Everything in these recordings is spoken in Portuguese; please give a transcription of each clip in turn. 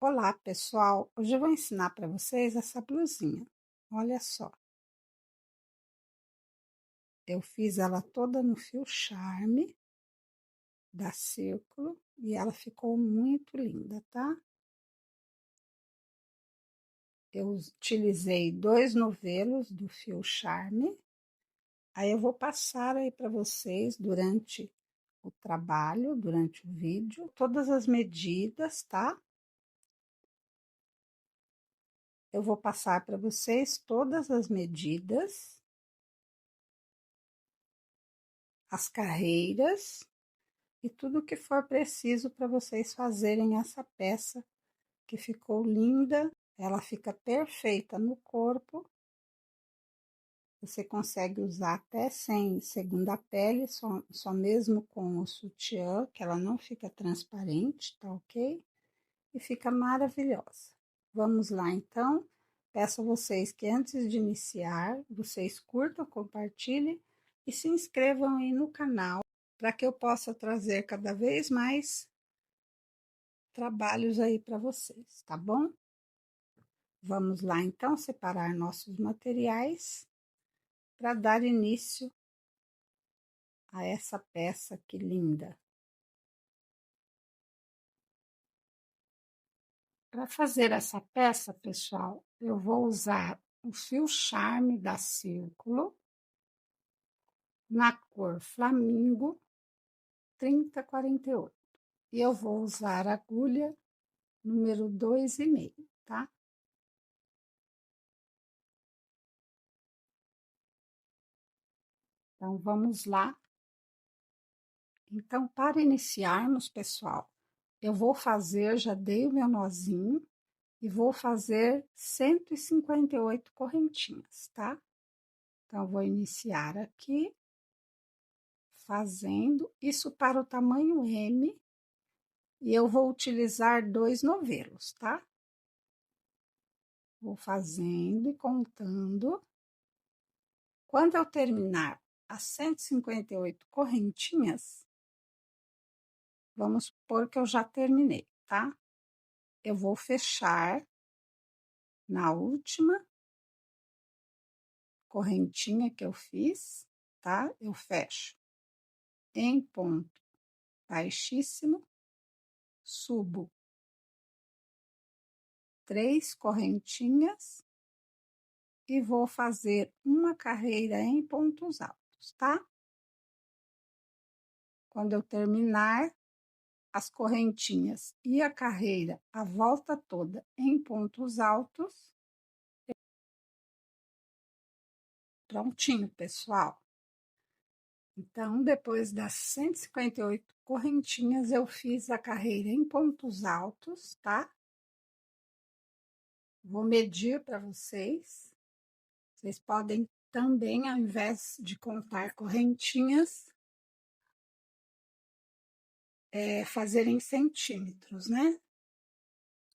Olá, pessoal! Hoje eu vou ensinar para vocês essa blusinha. Olha só, eu fiz ela toda no fio charme da Círculo e ela ficou muito linda, tá? Eu utilizei 2 novelos do fio charme. Aí eu vou passar aí para vocês durante o trabalho, durante o vídeo, todas as medidas, tá? Eu vou passar para vocês todas as medidas, as carreiras e tudo que for preciso para vocês fazerem essa peça que ficou linda. Ela fica perfeita no corpo. Você consegue usar até sem segunda pele, só mesmo com o sutiã, que ela não fica transparente, tá ok? E fica maravilhosa. Vamos lá, então. Peço a vocês que antes de iniciar, vocês curtam, compartilhem e se inscrevam aí no canal para que eu possa trazer cada vez mais trabalhos aí para vocês, tá bom? Vamos lá, então, separar nossos materiais para dar início a essa peça que linda. Para fazer essa peça, pessoal, eu vou usar o fio charme da Círculo na cor Flamingo 3048. E eu vou usar a agulha número 2,5, tá? Então, vamos lá. Então, para iniciarmos, pessoal, eu vou fazer, já dei o meu nozinho, e vou fazer 158 correntinhas, tá? Então, vou iniciar aqui, fazendo isso para o tamanho M, e eu vou utilizar 2 novelos, tá? Vou fazendo e contando. Quando eu terminar as 158 correntinhas, vamos supor que eu já terminei, tá? Eu vou fechar na última correntinha que eu fiz, tá? Eu fecho em ponto baixíssimo, subo 3 correntinhas e vou fazer uma carreira em pontos altos, tá? Quando eu terminar as correntinhas e a carreira, a volta toda em pontos altos, prontinho, pessoal. Então, depois das 158 correntinhas, eu fiz a carreira em pontos altos, tá? Vou medir para vocês. Vocês podem também, ao invés de contar correntinhas, fazer em centímetros, né?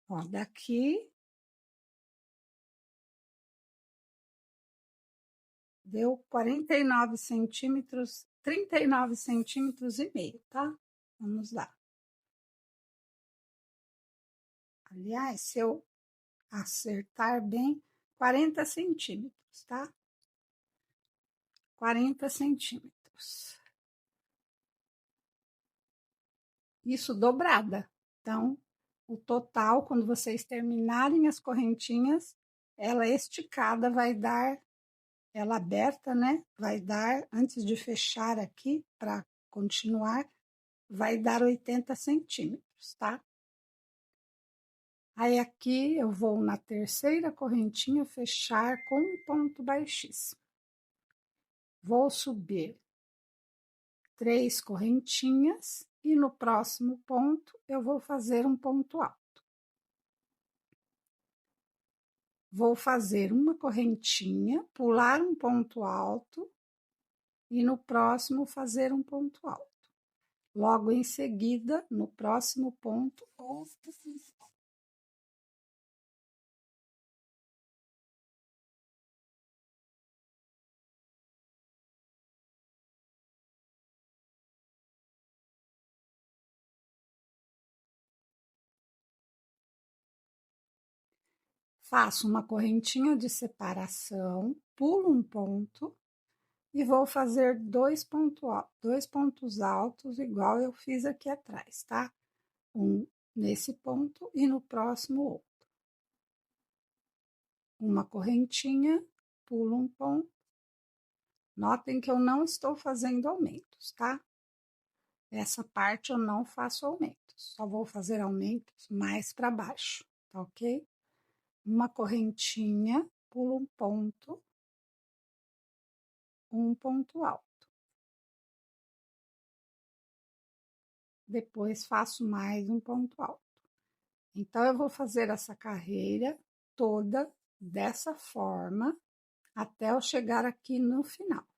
Ó, daqui deu 49 centímetros, 39 centímetros e meio, tá? Vamos lá. Aliás, se eu acertar bem, 40 centímetros, tá? 40 centímetros. Isso dobrada. Então, o total, quando vocês terminarem as correntinhas, ela esticada vai dar, ela aberta, né? Vai dar, antes de fechar aqui, para continuar, vai dar 80 centímetros, tá? Aí, aqui, eu vou na terceira correntinha fechar com um ponto baixíssimo. Vou subir 3 correntinhas e no próximo ponto eu vou fazer um ponto alto. Vou fazer uma correntinha, pular um ponto alto e no próximo fazer um ponto alto. Logo em seguida, no próximo ponto, outra função. Faço uma correntinha de separação, pulo um ponto e vou fazer dois pontos altos, igual eu fiz aqui atrás, tá? Um nesse ponto e no próximo outro. Uma correntinha, pulo um ponto. Notem que eu não estou fazendo aumentos, tá? Essa parte eu não faço aumentos, só vou fazer aumentos mais para baixo, tá ok? Uma correntinha, pulo um ponto alto. Depois faço mais um ponto alto. Então, eu vou fazer essa carreira toda dessa forma até eu chegar aqui no final.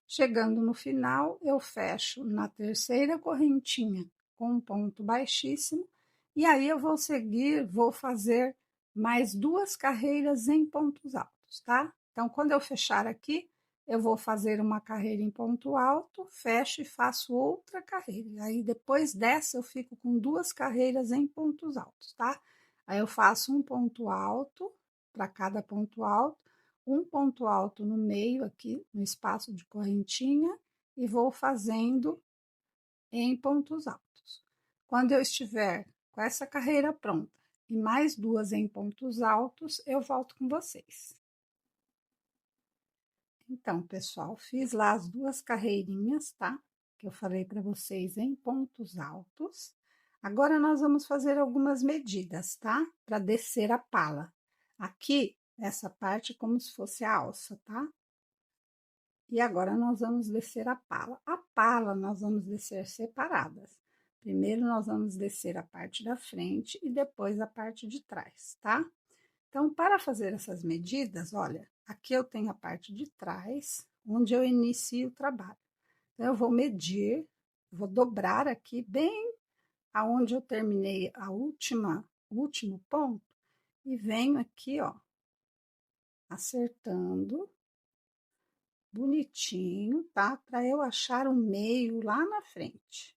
Chegando no final, eu fecho na terceira correntinha com um ponto baixíssimo e aí eu vou seguir, vou fazer mais duas carreiras em pontos altos, tá? Então, quando eu fechar aqui, eu vou fazer uma carreira em ponto alto, fecho e faço outra carreira. Aí, depois dessa, eu fico com duas carreiras em pontos altos, tá? Aí, eu faço um ponto alto para cada ponto alto, um ponto alto no meio aqui, no espaço de correntinha, e vou fazendo em pontos altos. Quando eu estiver com essa carreira pronta e mais duas em pontos altos, eu volto com vocês. Então, pessoal, fiz lá as duas carreirinhas, tá? Que eu falei para vocês em pontos altos. Agora, nós vamos fazer algumas medidas, tá? Para descer a pala. Aqui, essa parte, como se fosse a alça, tá? E agora, nós vamos descer a pala. A pala, nós vamos descer separadas. Primeiro, nós vamos descer a parte da frente e depois a parte de trás, tá? Então, para fazer essas medidas, olha, aqui eu tenho a parte de trás, onde eu inicio o trabalho. Então, eu vou medir, vou dobrar aqui bem aonde eu terminei o último ponto, e venho aqui, ó, acertando bonitinho, tá? Para eu achar o meio lá na frente.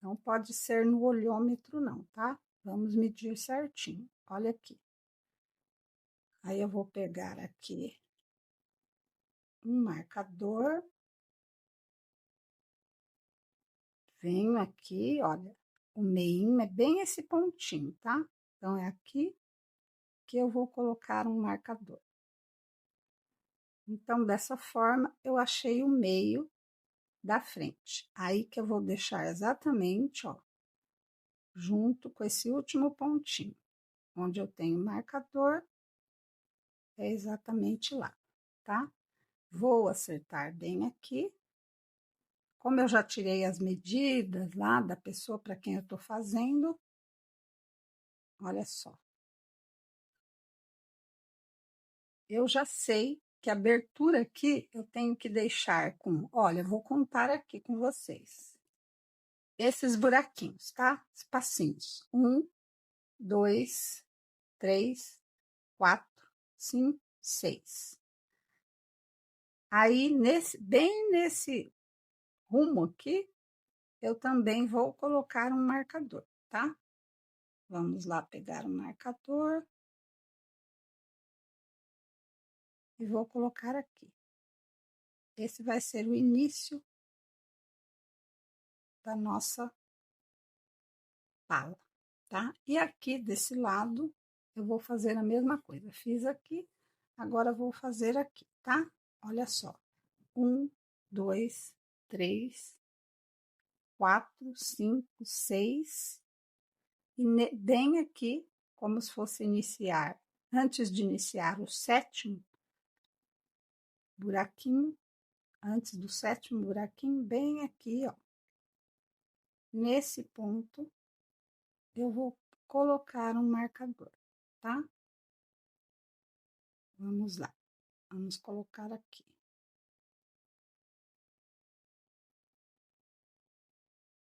Não pode ser no olhômetro, não, tá? Vamos medir certinho. Olha aqui. Aí, eu vou pegar aqui um marcador. Venho aqui, olha, o meinho é bem esse pontinho, tá? Então, é aqui que eu vou colocar um marcador. Então, dessa forma, eu achei o meio da frente. Aí que eu vou deixar exatamente, ó, junto com esse último pontinho. Onde eu tenho o marcador, é exatamente lá, tá? Vou acertar bem aqui. Como eu já tirei as medidas lá da pessoa para quem eu tô fazendo, olha só. Eu já sei que a abertura aqui eu tenho que deixar com, olha, eu vou contar aqui com vocês. Esses buraquinhos, tá? Espacinhos. 1, 2, 3, 4, 5, 6. Aí, bem nesse rumo aqui, eu também vou colocar um marcador, tá? Vamos lá pegar o marcador. E vou colocar aqui. Esse vai ser o início da nossa pala, tá? E aqui desse lado, eu vou fazer a mesma coisa. Fiz aqui, agora vou fazer aqui, tá? Olha só. 1, 2, 3, 4, 5, 6. E bem aqui, como se fosse iniciar, antes de iniciar o sétimo buraquinho, antes do sétimo buraquinho, bem aqui, ó. Nesse ponto, eu vou colocar um marcador, tá? Vamos lá, vamos colocar aqui.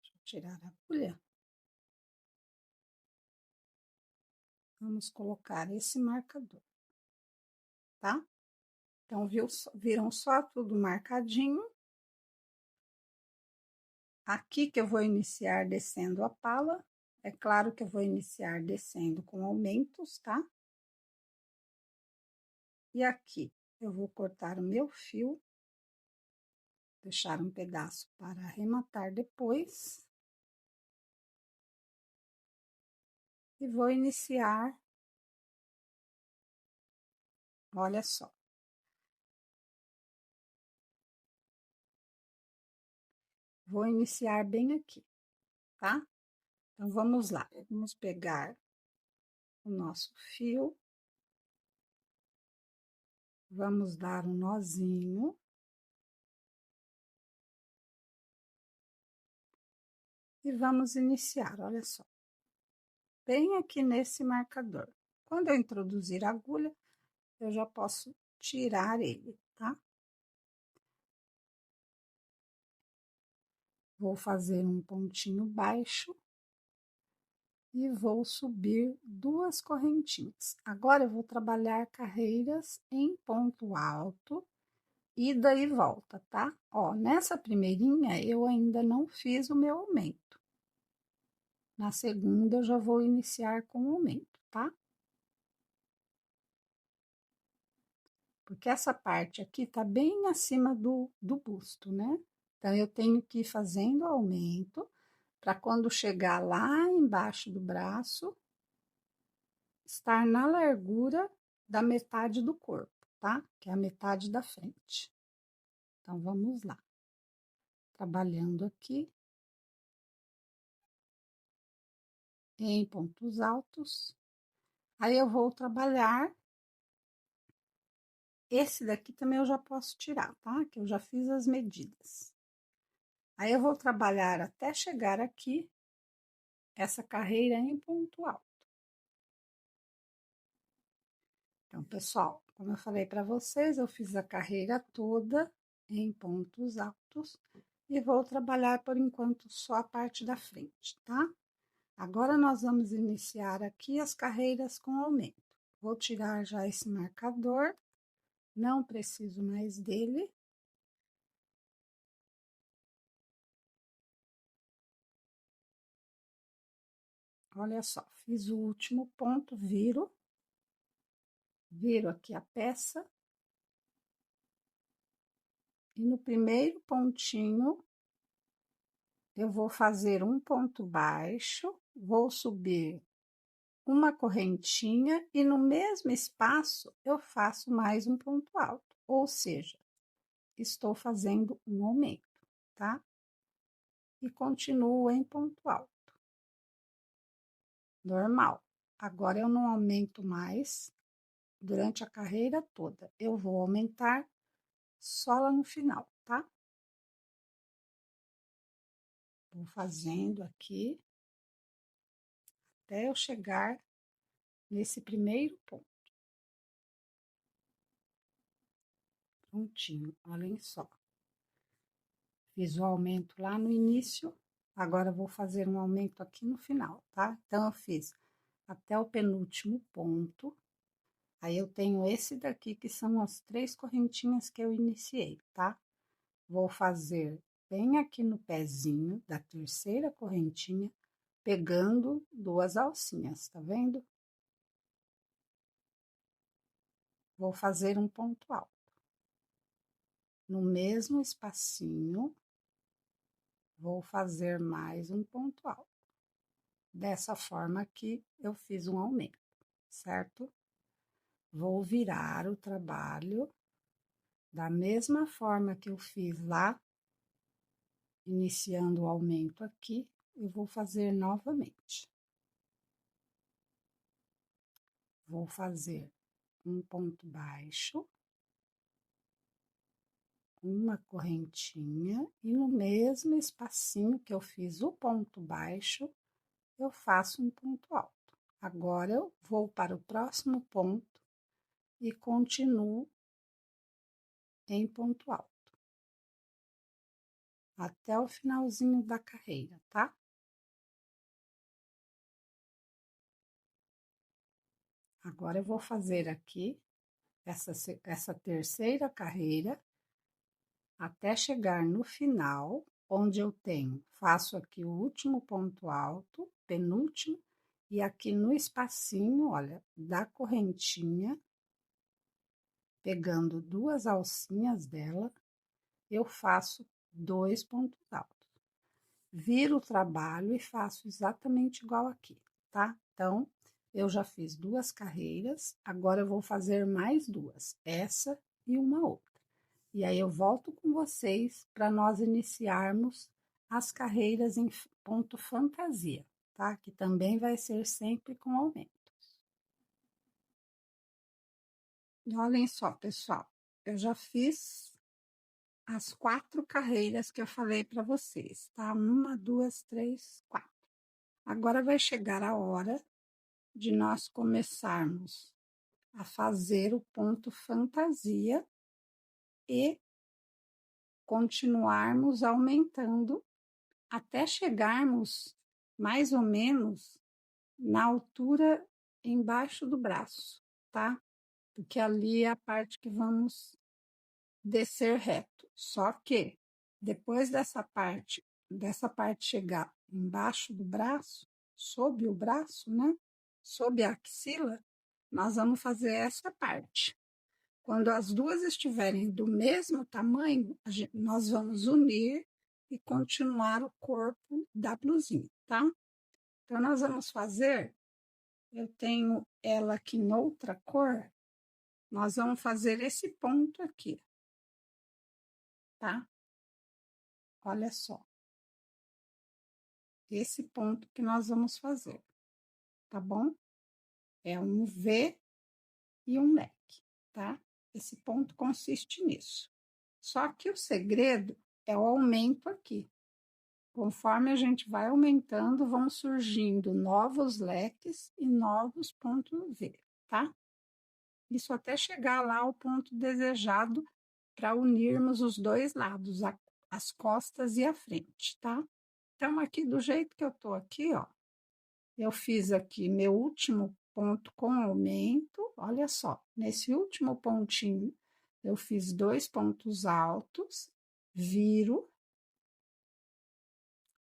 Deixa eu tirar a agulha. Vamos colocar esse marcador, tá? Então, viram só tudo marcadinho. Aqui que eu vou iniciar descendo a pala, É claro que eu vou iniciar descendo com aumentos, tá? E aqui eu vou cortar o meu fio, deixar um pedaço para arrematar depois. E vou iniciar, olha só. Vou iniciar bem aqui, tá? Então, vamos lá. Vamos pegar o nosso fio. Vamos dar um nozinho. E vamos iniciar, olha só. Bem aqui nesse marcador. Quando eu introduzir a agulha, eu já posso tirar ele, tá? Vou fazer um pontinho baixo e vou subir 2 correntinhas. Agora, eu vou trabalhar carreiras em ponto alto, ida e volta, tá? Ó, nessa primeirinha, eu ainda não fiz o meu aumento. Na segunda, eu já vou iniciar com o aumento, tá? Porque essa parte aqui tá bem acima do busto, né? Então, eu tenho que ir fazendo aumento para quando chegar lá embaixo do braço, estar na largura da metade do corpo, tá? Que é a metade da frente. Então, vamos lá. Trabalhando aqui em pontos altos. Aí, eu vou trabalhar. Esse daqui também eu já posso tirar, tá? Que eu já fiz as medidas. Aí, eu vou trabalhar até chegar aqui, essa carreira em ponto alto. Então, pessoal, como eu falei para vocês, eu fiz a carreira toda em pontos altos e vou trabalhar por enquanto só a parte da frente, tá? Agora, nós vamos iniciar aqui as carreiras com aumento. Vou tirar já esse marcador, não preciso mais dele. Olha só, fiz o último ponto, viro aqui a peça. E no primeiro pontinho, eu vou fazer um ponto baixo, vou subir uma correntinha e no mesmo espaço eu faço mais um ponto alto, ou seja, estou fazendo um aumento, tá? E continuo em ponto alto. Normal. Agora eu não aumento mais durante a carreira toda. Eu vou aumentar só lá no final, tá? Vou fazendo aqui até eu chegar nesse primeiro ponto. Prontinho, olhem só. Fiz o aumento lá no início, agora vou fazer um aumento aqui no final, tá? Então, eu fiz até o penúltimo ponto, aí eu tenho esse daqui, que são as 3 correntinhas que eu iniciei, tá? Vou fazer bem aqui no pezinho da terceira correntinha, pegando 2 alcinhas, tá vendo? Vou fazer um ponto alto. No mesmo espacinho, vou fazer mais um ponto alto. Dessa forma aqui, eu fiz um aumento, certo? Vou virar o trabalho da mesma forma que eu fiz lá, iniciando o aumento aqui, eu vou fazer novamente. Vou fazer um ponto baixo, uma correntinha, e no mesmo espacinho que eu fiz o ponto baixo, eu faço um ponto alto. Agora, eu vou para o próximo ponto e continuo em ponto alto, até o finalzinho da carreira, tá? Agora, eu vou fazer aqui essa terceira carreira, até chegar no final, onde eu tenho, faço aqui o último ponto alto, penúltima, e aqui no espacinho, olha, da correntinha, pegando 2 alcinhas dela, eu faço 2 pontos altos. Viro o trabalho e faço exatamente igual aqui, tá? Então, eu já fiz 2 carreiras, agora eu vou fazer mais 2, essa e uma outra. E aí eu volto com vocês para nós iniciarmos as carreiras em ponto fantasia, tá? Que também vai ser sempre com aumento. E olhem só, pessoal, eu já fiz as 4 carreiras que eu falei para vocês, tá? 1, 2, 3, 4. Agora vai chegar a hora de nós começarmos a fazer o ponto fantasia e continuarmos aumentando até chegarmos mais ou menos na altura embaixo do braço, tá? Porque ali é a parte que vamos descer reto. Só que depois dessa parte chegar embaixo do braço, sob o braço, né? Sob a axila, nós vamos fazer essa parte. Quando as duas estiverem do mesmo tamanho, nós vamos unir e continuar o corpo da blusinha, tá? Então, nós vamos fazer, eu tenho ela aqui em outra cor, nós vamos fazer esse ponto aqui, tá? Olha só. Esse ponto que nós vamos fazer, tá bom? É um V e um leque, tá? Esse ponto consiste nisso. Só que o segredo é o aumento aqui. Conforme a gente vai aumentando, vão surgindo novos leques e novos pontos V, tá? Isso até chegar lá ao ponto desejado para unirmos os dois lados, as costas e a frente, tá? Então, aqui do jeito que eu tô aqui, ó, eu fiz aqui meu último ponto com aumento, olha só, nesse último pontinho, eu fiz 2 pontos altos, viro,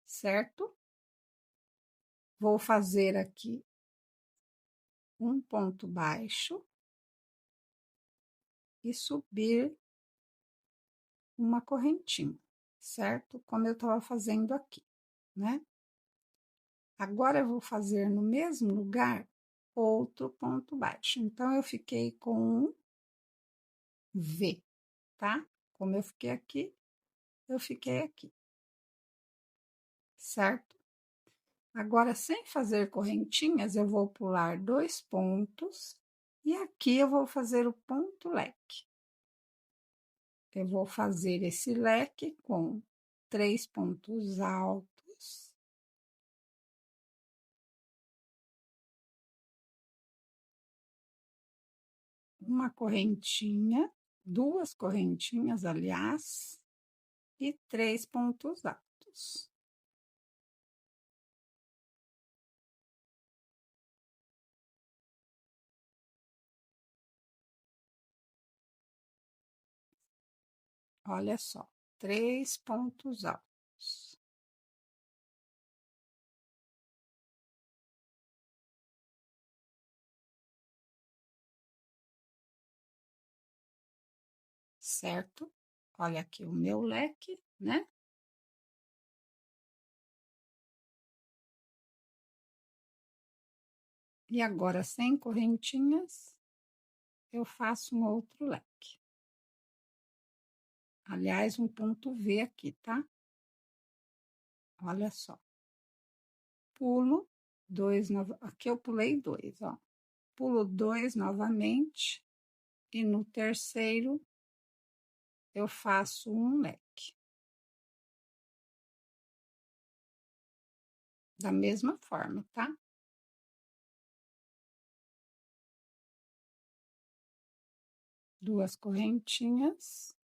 certo? Vou fazer aqui um ponto baixo e subir uma correntinha, certo? Como eu estava fazendo aqui, né? Agora eu vou fazer no mesmo lugar outro ponto baixo. Então, eu fiquei com um V, tá? Como eu fiquei aqui, eu fiquei aqui, certo? Agora, sem fazer correntinhas, eu vou pular 2 pontos e aqui eu vou fazer o ponto leque. Eu vou fazer esse leque com 3 pontos altos. Uma correntinha, 2 correntinhas, aliás, e 3 pontos altos. Olha só, 3 pontos altos. Certo? Olha aqui o meu leque, né? E agora, sem correntinhas, eu faço um outro leque. Aliás, um ponto V aqui, tá? Olha só. Pulo 2, aqui eu pulei 2, ó. Pulo 2 novamente, e no terceiro eu faço um leque. Da mesma forma, tá? Duas correntinhas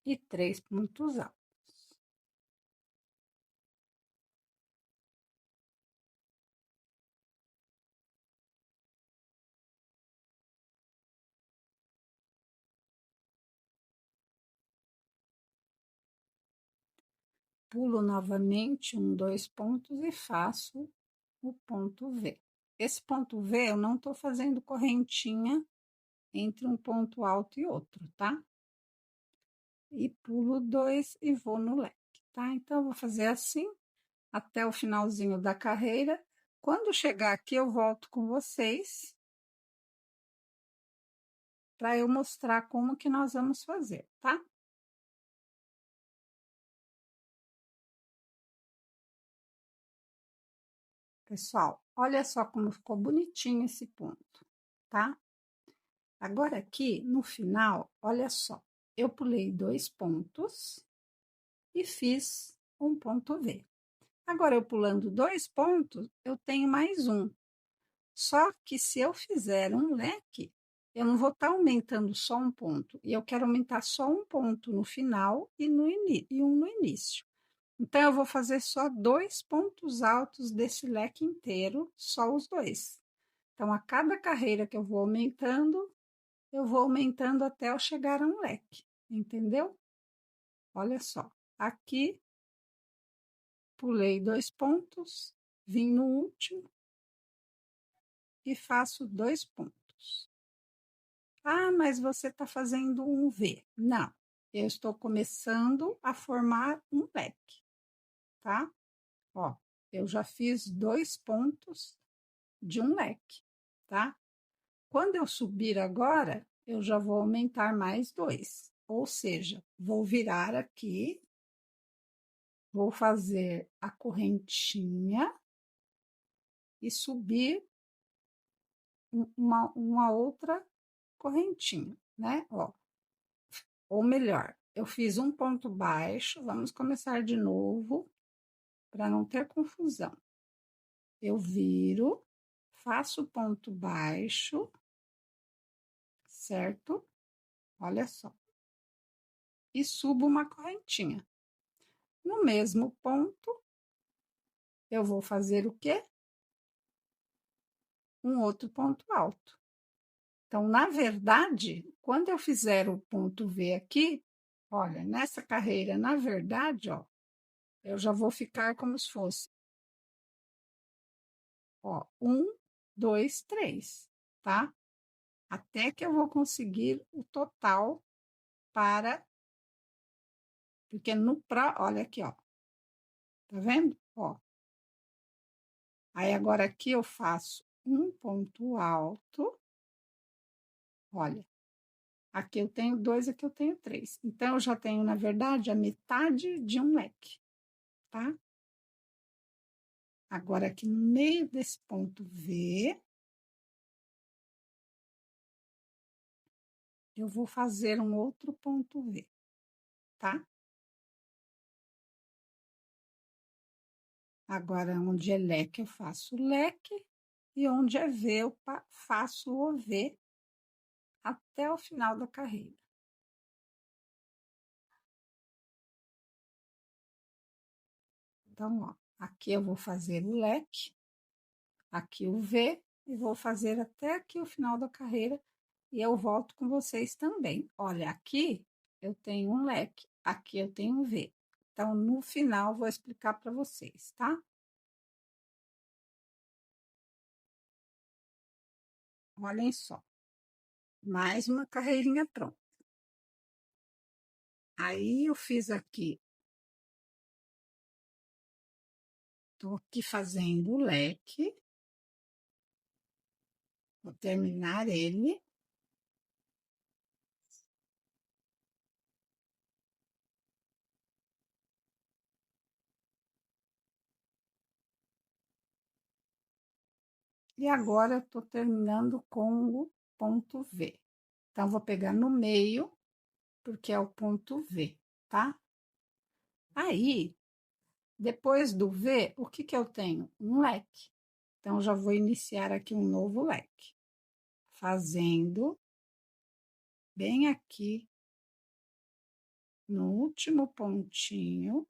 e 3 pontos altos. pulo novamente 2 pontos e faço o ponto V. Esse ponto V eu não tô fazendo correntinha entre um ponto alto e outro, tá? E pulo 2 e vou no leque, tá? Então, eu vou fazer assim até o finalzinho da carreira. Quando chegar aqui, eu volto com vocês para eu mostrar como que nós vamos fazer, tá? Pessoal, olha só como ficou bonitinho esse ponto, tá? Agora aqui, no final, olha só, eu pulei 2 pontos e fiz um ponto V. Agora, eu pulando 2 pontos, eu tenho mais um. Só que se eu fizer um leque, eu não vou estar aumentando só um ponto, e eu quero aumentar só um ponto no final e um no início. Então, eu vou fazer só 2 pontos altos desse leque inteiro, só os 2. Então, a cada carreira que eu vou aumentando até eu chegar a um leque, entendeu? Olha só, aqui pulei 2 pontos, vim no último e faço 2 pontos. Ah, mas você está fazendo um V. Não, eu estou começando a formar um leque, tá? Ó, eu já fiz 2 pontos de um leque, tá? Quando eu subir agora, eu já vou aumentar mais 2, ou seja, vou virar aqui, vou fazer a correntinha e subir uma outra correntinha, né? Ó, ou melhor, eu fiz um ponto baixo, vamos começar de novo, para não ter confusão. Eu viro, faço ponto baixo, certo? Olha só. E subo uma correntinha. No mesmo ponto, eu vou fazer o quê? Um outro ponto alto. Então, na verdade, quando eu fizer o ponto V aqui, olha, nessa carreira, na verdade, ó, eu já vou ficar como se fosse, ó, 1, 2, 3, tá? Até que eu vou conseguir o total para, porque olha aqui, ó, tá vendo? Ó, aí agora aqui eu faço um ponto alto, olha, aqui eu tenho 2, aqui eu tenho 3. Então, eu já tenho, na verdade, a metade de um leque, tá? Agora, aqui no meio desse ponto V, eu vou fazer um outro ponto V, tá? Agora, onde é leque, eu faço leque, e onde é V, eu faço o V até o final da carreira. Então, ó, aqui eu vou fazer o leque, aqui o V, e vou fazer até aqui o final da carreira, e eu volto com vocês também. Olha, aqui eu tenho um leque, aqui eu tenho um V. Então, no final, vou explicar para vocês, tá? Olhem só, mais uma carreirinha pronta. Aí, eu fiz aqui, tô aqui fazendo o leque, vou terminar ele. E agora, estou terminando com o ponto V. Então, vou pegar no meio, porque é o ponto V, tá? Aí, depois do V, o que que eu tenho? Um leque. Então, já vou iniciar aqui um novo leque, fazendo bem aqui no último pontinho,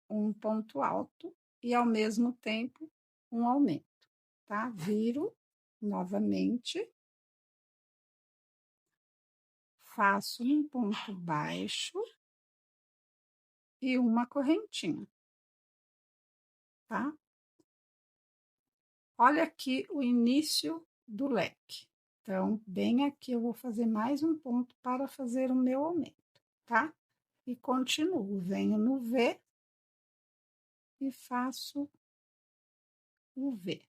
um ponto alto e, ao mesmo tempo, um aumento, tá? Viro novamente, faço um ponto baixo e uma correntinha, tá? Olha aqui o início do leque. Então, bem aqui eu vou fazer mais um ponto para fazer o meu aumento, tá? E continuo, venho no V e faço o V.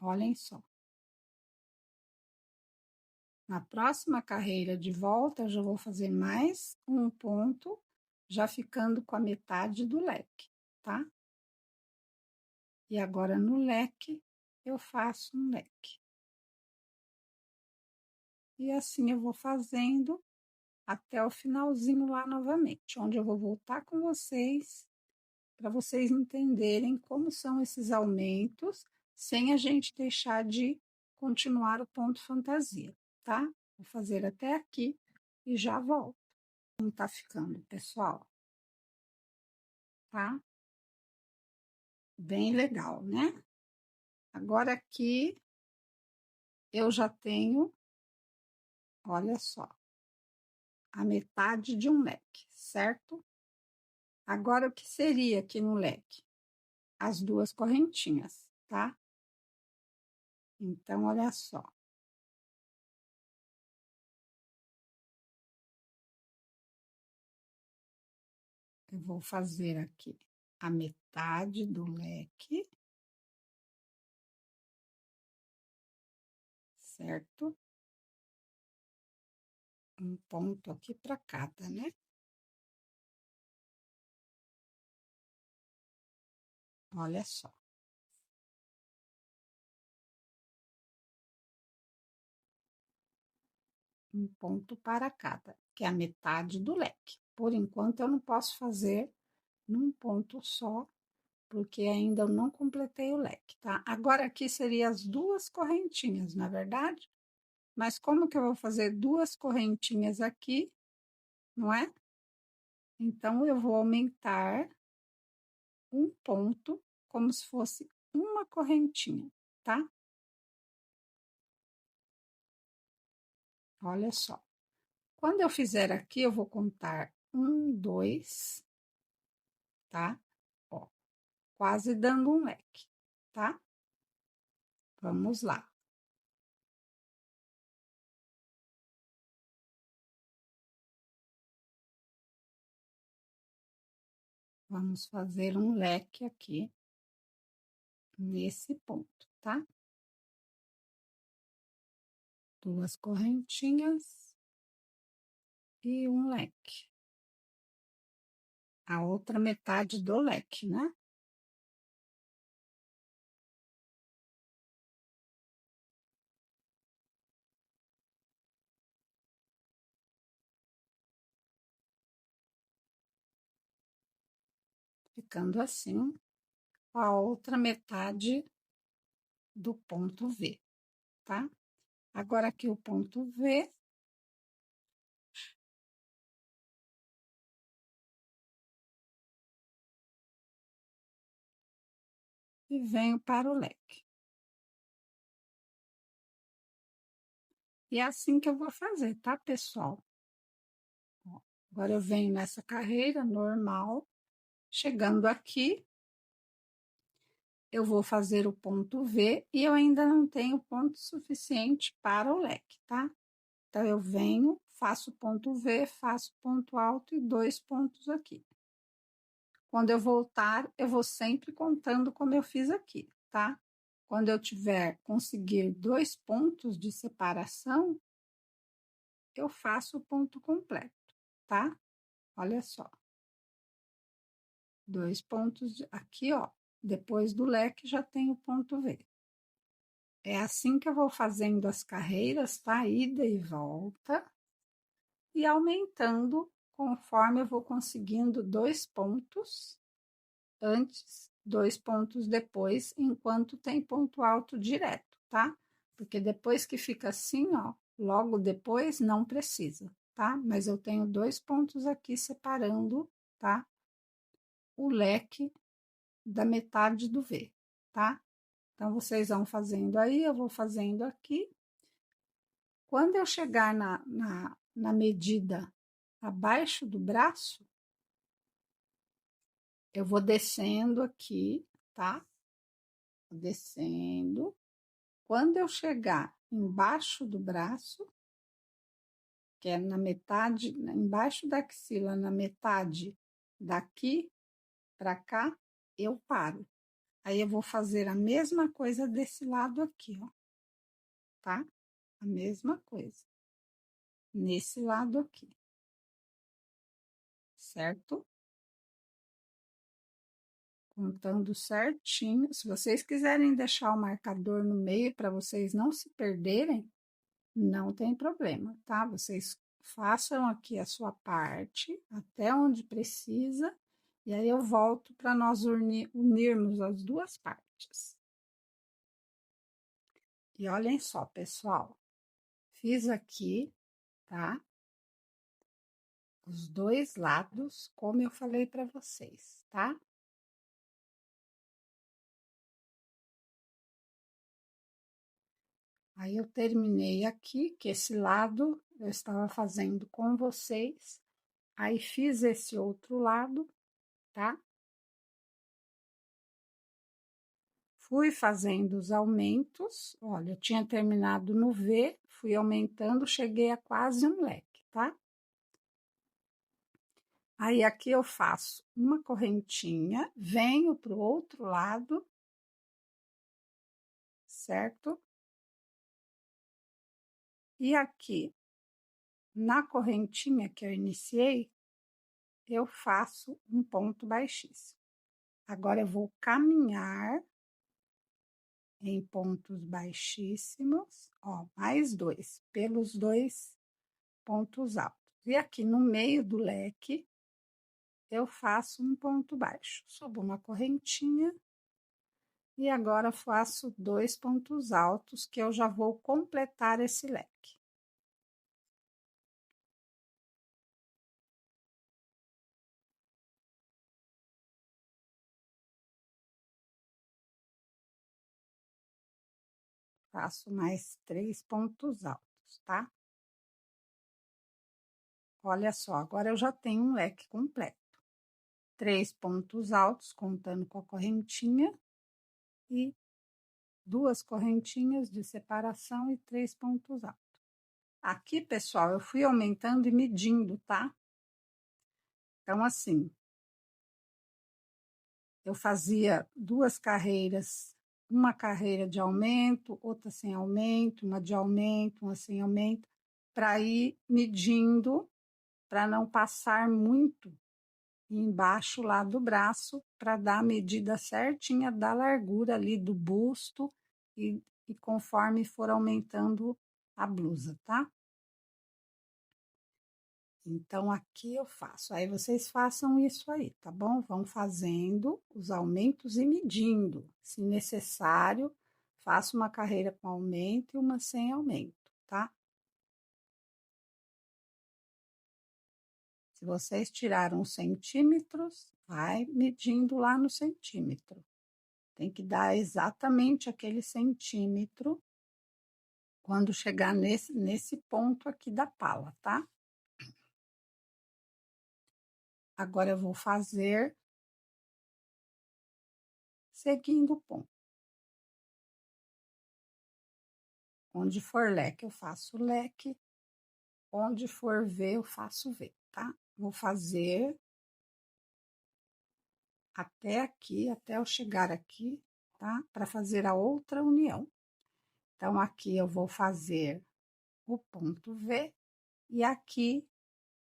Olhem só. Na próxima carreira de volta, eu já vou fazer mais um ponto, já ficando com a metade do leque, tá? E agora, no leque, eu faço um leque. E assim eu vou fazendo até o finalzinho lá novamente, onde eu vou voltar com vocês, para vocês entenderem como são esses aumentos, sem a gente deixar de continuar o ponto fantasia, tá? Vou fazer até aqui e já volto. Como tá ficando, pessoal? Tá? Bem legal, né? Agora aqui eu já tenho, olha só, a metade de um leque, certo? Agora, o que seria aqui no leque? As duas correntinhas, tá? Então, olha só. Eu vou fazer aqui a metade do leque, certo? Um ponto aqui para cada, né? Olha só. Um ponto para cada, que é a metade do leque. Por enquanto, eu não posso fazer num ponto só, porque ainda eu não completei o leque, tá? Agora, aqui seria as duas correntinhas, na verdade? Mas como que eu vou fazer duas correntinhas aqui, não é? Então, eu vou aumentar um ponto, como se fosse uma correntinha, tá? Olha só. Quando eu fizer aqui, eu vou contar um, dois, tá? Ó, quase dando um leque, tá? Vamos lá. Vamos fazer um leque aqui, nesse ponto, tá? Duas correntinhas e um leque. A outra metade do leque, né? Ficando assim, a outra metade do ponto V, tá? Agora, aqui o ponto V, e venho para o leque. E é assim que eu vou fazer, tá, pessoal? Ó, agora eu venho nessa carreira normal, chegando aqui, eu vou fazer o ponto V e eu ainda não tenho ponto suficiente para o leque, tá? Então, eu venho, faço ponto V, faço ponto alto e dois pontos aqui. Quando eu voltar, eu vou sempre contando como eu fiz aqui, tá? Quando eu tiver conseguir dois pontos de separação, eu faço o ponto completo, tá? Olha só. Dois pontos aqui, ó. Depois do leque já tem o ponto V. É assim que eu vou fazendo as carreiras, tá? Ida e volta. E aumentando conforme eu vou conseguindo dois pontos antes, dois pontos depois, enquanto tem ponto alto direto, tá? Porque depois que fica assim, ó, logo depois não precisa, tá? Mas eu tenho dois pontos aqui separando, tá? O leque da metade do V, tá? Então, vocês vão fazendo aí, eu vou fazendo aqui. Quando eu chegar na medida abaixo do braço, eu vou descendo aqui, tá? Descendo. Quando eu chegar embaixo do braço, que é na metade, embaixo da axila, na metade daqui para cá, eu paro. Aí eu vou fazer a mesma coisa desse lado aqui, ó, tá? A mesma coisa. Nesse lado aqui. Certo? Contando certinho. Se vocês quiserem deixar o marcador no meio para vocês não se perderem, não tem problema, tá? Vocês façam aqui a sua parte até onde precisa e aí eu volto para nós unirmos as duas partes. E olhem só, pessoal, fiz aqui, tá? Os dois lados, como eu falei para vocês, tá? Aí eu terminei aqui, que esse lado eu estava fazendo com vocês. Aí fiz esse outro lado, tá? Fui fazendo os aumentos. Olha, eu tinha terminado no V, fui aumentando, cheguei a quase um leque, tá? Aí aqui eu faço uma correntinha, venho para o outro lado, certo? E aqui, na correntinha que eu iniciei, eu faço um ponto baixíssimo. Agora eu vou caminhar em pontos baixíssimos, ó, mais dois, pelos dois pontos altos. E aqui no meio do leque, eu faço um ponto baixo, subo uma correntinha e agora faço dois pontos altos, que eu já vou completar esse leque. Faço mais três pontos altos, tá? Olha só, agora eu já tenho um leque completo. Três pontos altos, contando com a correntinha, e duas correntinhas de separação e três pontos altos. Aqui, pessoal, eu fui aumentando e medindo, tá? Então, assim, eu fazia duas carreiras, uma carreira de aumento, outra sem aumento, uma de aumento, uma sem aumento, para ir medindo, para não passar muito embaixo lá do braço, para dar a medida certinha da largura ali do busto e conforme for aumentando a blusa, tá? Então, aqui eu faço. Aí, vocês façam isso aí, tá bom? Vão fazendo os aumentos e medindo. Se necessário, faça uma carreira com aumento e uma sem aumento, tá? Se vocês tiraram centímetros, vai medindo lá no centímetro. Tem que dar exatamente aquele centímetro quando chegar nesse ponto aqui da pala, tá? Agora, eu vou fazer seguindo o ponto. Onde for leque, eu faço leque. Onde for V, eu faço V, tá? Vou fazer até aqui, até eu chegar aqui, tá? Para fazer a outra união. Então, aqui eu vou fazer o ponto V e aqui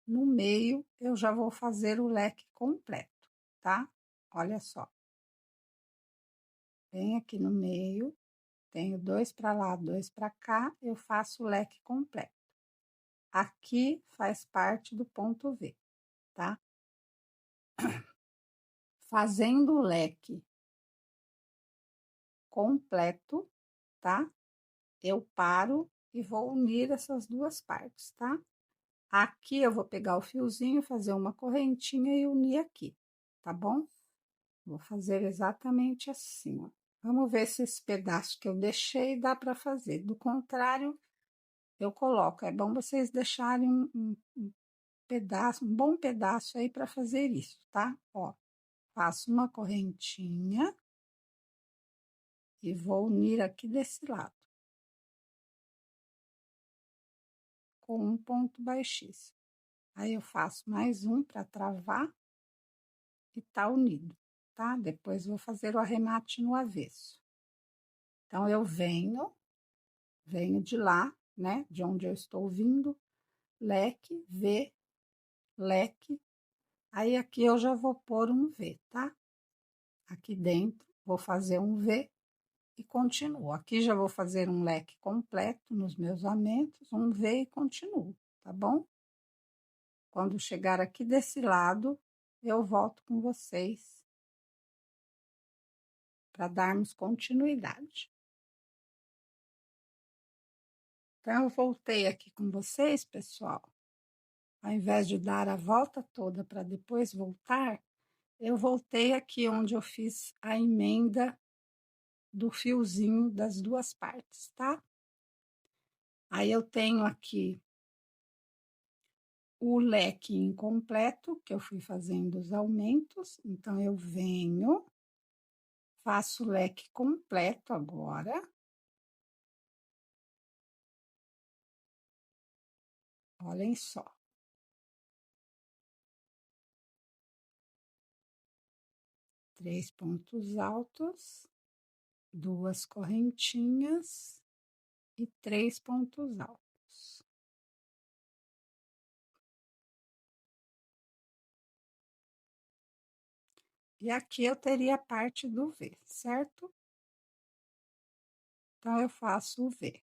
no meio eu já vou fazer o leque completo, tá? Olha só. Bem aqui no meio, tenho dois para lá, dois para cá, eu faço o leque completo. Aqui faz parte do ponto V, tá? Fazendo o leque completo, tá? Eu paro e vou unir essas duas partes, tá? Aqui eu vou pegar o fiozinho, fazer uma correntinha e unir aqui, tá bom? Vou fazer exatamente assim, ó. Vamos ver se esse pedaço que eu deixei dá para fazer. Do contrário, eu coloco. É bom vocês deixarem um pedaço, um bom pedaço aí para fazer isso, tá? Ó, faço uma correntinha e vou unir aqui desse lado com um ponto baixíssimo. Aí eu faço mais um para travar e tá unido, tá? Depois vou fazer o arremate no avesso. Então eu venho de lá, né, de onde eu estou vindo, leque, V, leque. Aí aqui eu já vou pôr um V, tá? Aqui dentro vou fazer um V e continuo. Aqui já vou fazer um leque completo nos meus aumentos, um V e continuo, tá bom? Quando chegar aqui desse lado, eu volto com vocês para darmos continuidade. Então, eu voltei aqui com vocês, pessoal. Ao invés de dar a volta toda para depois voltar, eu voltei aqui onde eu fiz a emenda do fiozinho das duas partes, tá? Aí eu tenho aqui o leque incompleto, que eu fui fazendo os aumentos, então eu venho, faço o leque completo agora. Olhem só. Três pontos altos, duas correntinhas e três pontos altos. E aqui eu teria a parte do V, certo? Então, eu faço o V,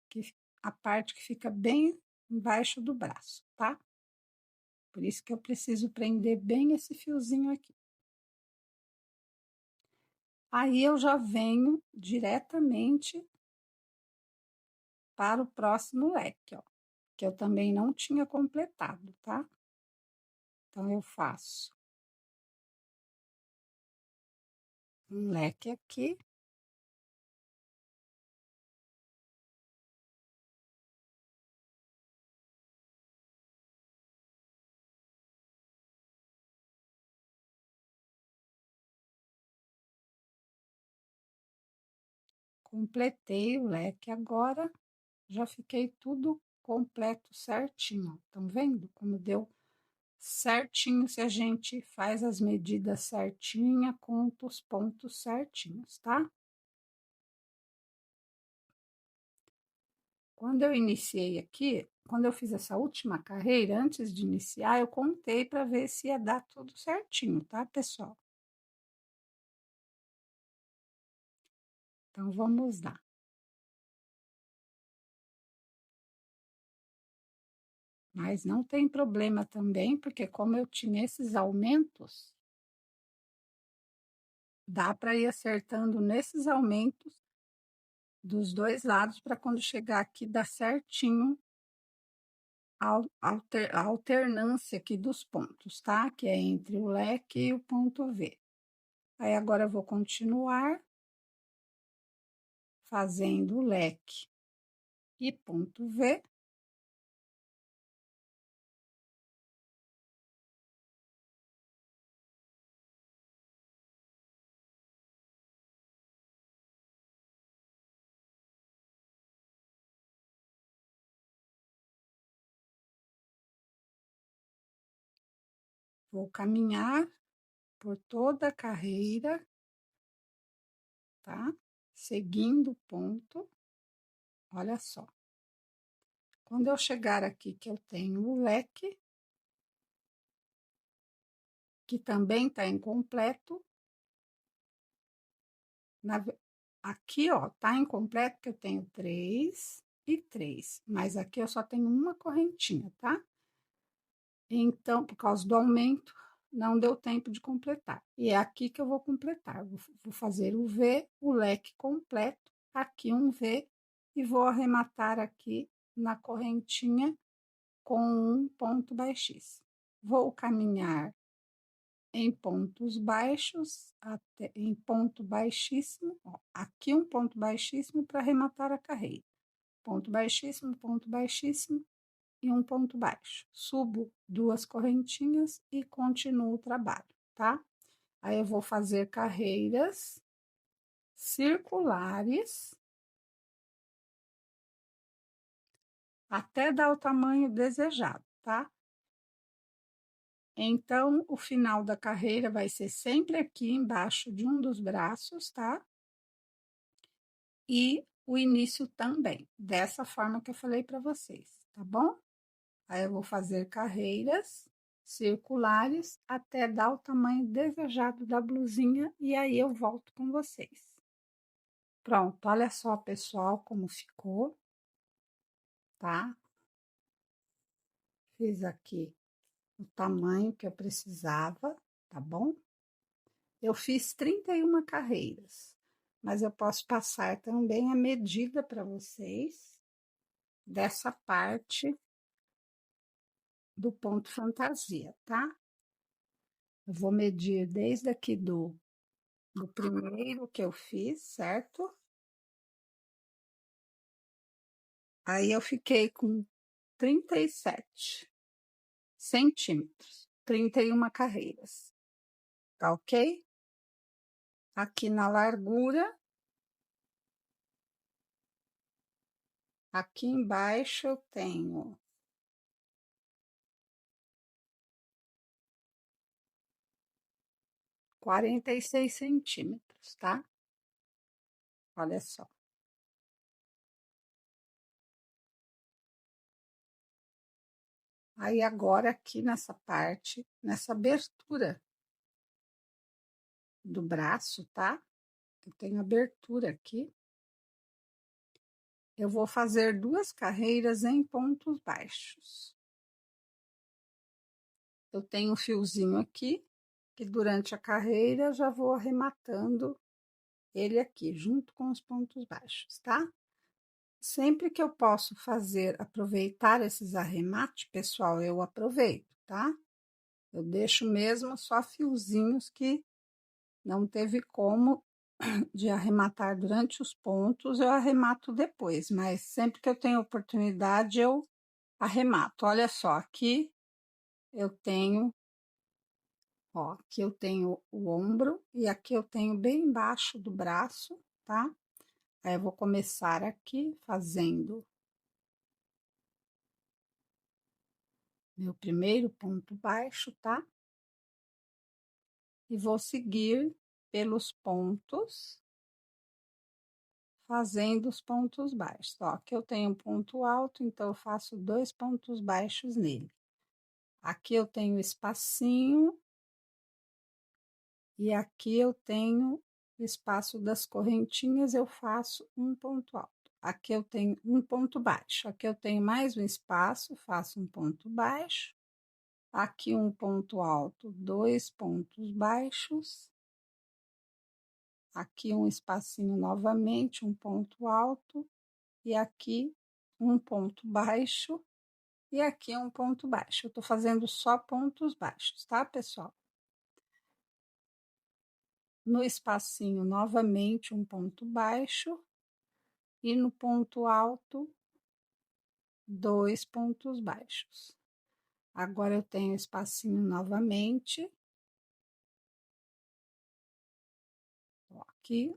que a parte que fica bem embaixo do braço, tá? Por isso que eu preciso prender bem esse fiozinho aqui. Aí, eu já venho diretamente para o próximo leque, ó, que eu também não tinha completado, tá? Então, eu faço um leque aqui. Completei o leque agora, já fiquei tudo completo certinho. Estão vendo como deu certinho se a gente faz as medidas certinha, conta os pontos certinhos, tá? Quando eu iniciei aqui, quando eu fiz essa última carreira, antes de iniciar, eu contei para ver se ia dar tudo certinho, tá, pessoal? Então, vamos lá. Mas não tem problema também, porque como eu tinha esses aumentos, dá para ir acertando nesses aumentos dos dois lados para quando chegar aqui dar certinho a alternância aqui dos pontos, tá? Que é entre o leque e o ponto V. Aí agora eu vou continuar fazendo o leque e ponto V. Vou caminhar por toda a carreira, tá? Seguindo o ponto. Olha só. Quando eu chegar aqui que eu tenho o leque, que também está incompleto, aqui, ó, tá incompleto que eu tenho 3 e 3, mas aqui eu só tenho uma correntinha, tá? Então, por causa do aumento, não deu tempo de completar. E é aqui que eu vou completar. Vou fazer o V, o leque completo, aqui um V, e vou arrematar aqui na correntinha com um ponto baixíssimo. Vou caminhar em pontos baixos, até, em ponto baixíssimo, ó, aqui um ponto baixíssimo para arrematar a carreira. ponto baixíssimo e um ponto baixo. Subo 2 correntinhas e continuo o trabalho, tá? Aí eu vou fazer carreiras circulares até dar o tamanho desejado, tá? Então, o final da carreira vai ser sempre aqui embaixo de um dos braços, tá? E o início também, dessa forma que eu falei para vocês, tá bom? Aí eu vou fazer carreiras circulares até dar o tamanho desejado da blusinha e aí eu volto com vocês. Pronto, olha só, pessoal, como ficou, tá? Fiz aqui o tamanho que eu precisava, tá bom? Eu fiz 31 carreiras, mas eu posso passar também a medida para vocês dessa parte do ponto fantasia, tá? Eu vou medir desde aqui do primeiro que eu fiz, certo? Aí eu fiquei com 37 centímetros, 31 carreiras, tá ok? Aqui na largura, aqui embaixo eu tenho 46 centímetros, tá? Olha só. Aí agora aqui nessa parte, nessa abertura do braço, tá? Eu tenho abertura aqui. Eu vou fazer 2 carreiras em pontos baixos. Eu tenho um fiozinho aqui, que durante a carreira já vou arrematando ele aqui, junto com os pontos baixos, tá? Sempre que eu posso aproveitar esses arremates, pessoal, eu aproveito, tá? Eu deixo mesmo só fiozinhos que não teve como de arrematar durante os pontos, eu arremato depois, mas sempre que eu tenho oportunidade, eu arremato. Olha só, aqui eu tenho, ó, aqui eu tenho o ombro e aqui eu tenho bem embaixo do braço, tá? Aí eu vou começar aqui fazendo meu primeiro ponto baixo, tá? E vou seguir pelos pontos, fazendo os pontos baixos. Ó, aqui eu tenho um ponto alto, então eu faço 2 pontos baixos nele. Aqui eu tenho espacinho e aqui eu tenho espaço das correntinhas, eu faço um ponto alto. Aqui eu tenho um ponto baixo, aqui eu tenho mais um espaço, faço um ponto baixo. Aqui um ponto alto, 2 pontos baixos. Aqui um espacinho novamente, um ponto alto. E aqui um ponto baixo. E aqui um ponto baixo. Eu tô fazendo só pontos baixos, tá, pessoal? No espacinho, novamente, um ponto baixo. E no ponto alto, 2 pontos baixos. Agora, eu tenho espacinho novamente. Ó, aqui,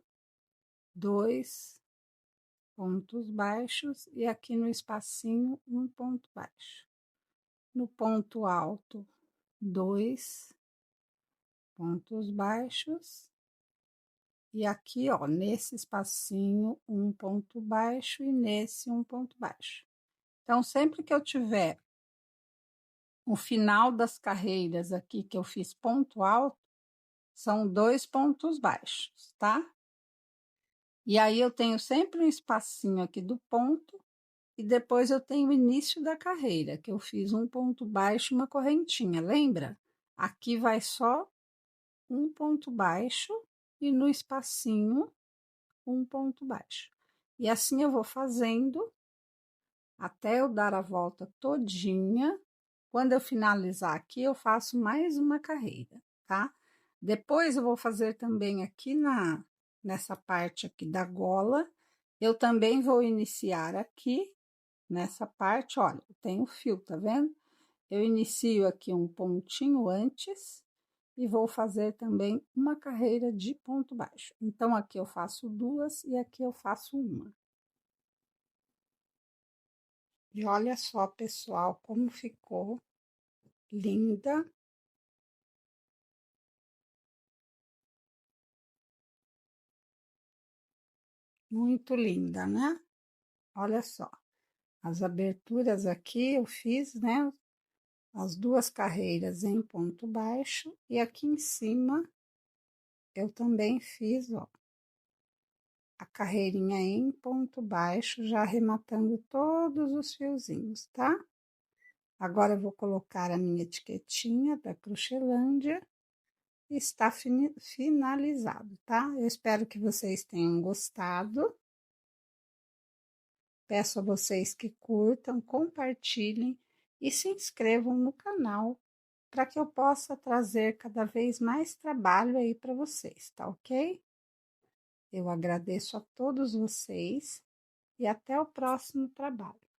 2 pontos baixos. E aqui no espacinho, um ponto baixo. No ponto alto, 2 pontos baixos. E aqui, ó, nesse espacinho, um ponto baixo e nesse um ponto baixo. Então, sempre que eu tiver o final das carreiras aqui que eu fiz ponto alto, são 2 pontos baixos, tá? E aí eu tenho sempre um espacinho aqui do ponto e depois eu tenho o início da carreira, que eu fiz um ponto baixo e uma correntinha, lembra? Aqui vai só um ponto baixo e no espacinho um ponto baixo. E assim eu vou fazendo até eu dar a volta todinha. Quando eu finalizar aqui, eu faço mais uma carreira, tá? Depois eu vou fazer também aqui nessa parte aqui da gola, Eu também vou iniciar aqui, nessa parte, olha, tem o fio, tá vendo? Eu inicio aqui um pontinho antes e vou fazer também uma carreira de ponto baixo. Então, aqui eu faço duas e aqui eu faço uma. E olha só, pessoal, como ficou linda. Muito linda, né? Olha só, as aberturas aqui eu fiz, né? As duas carreiras em ponto baixo e aqui em cima eu também fiz, ó, a carreirinha em ponto baixo, já arrematando todos os fiozinhos, tá? Agora eu vou colocar a minha etiquetinha da Crochêlândia e está finalizado, tá? Eu espero que vocês tenham gostado. Peço a vocês que curtam, compartilhem e se inscrevam no canal para que eu possa trazer cada vez mais trabalho aí para vocês, tá ok? Eu agradeço a todos vocês e até o próximo trabalho.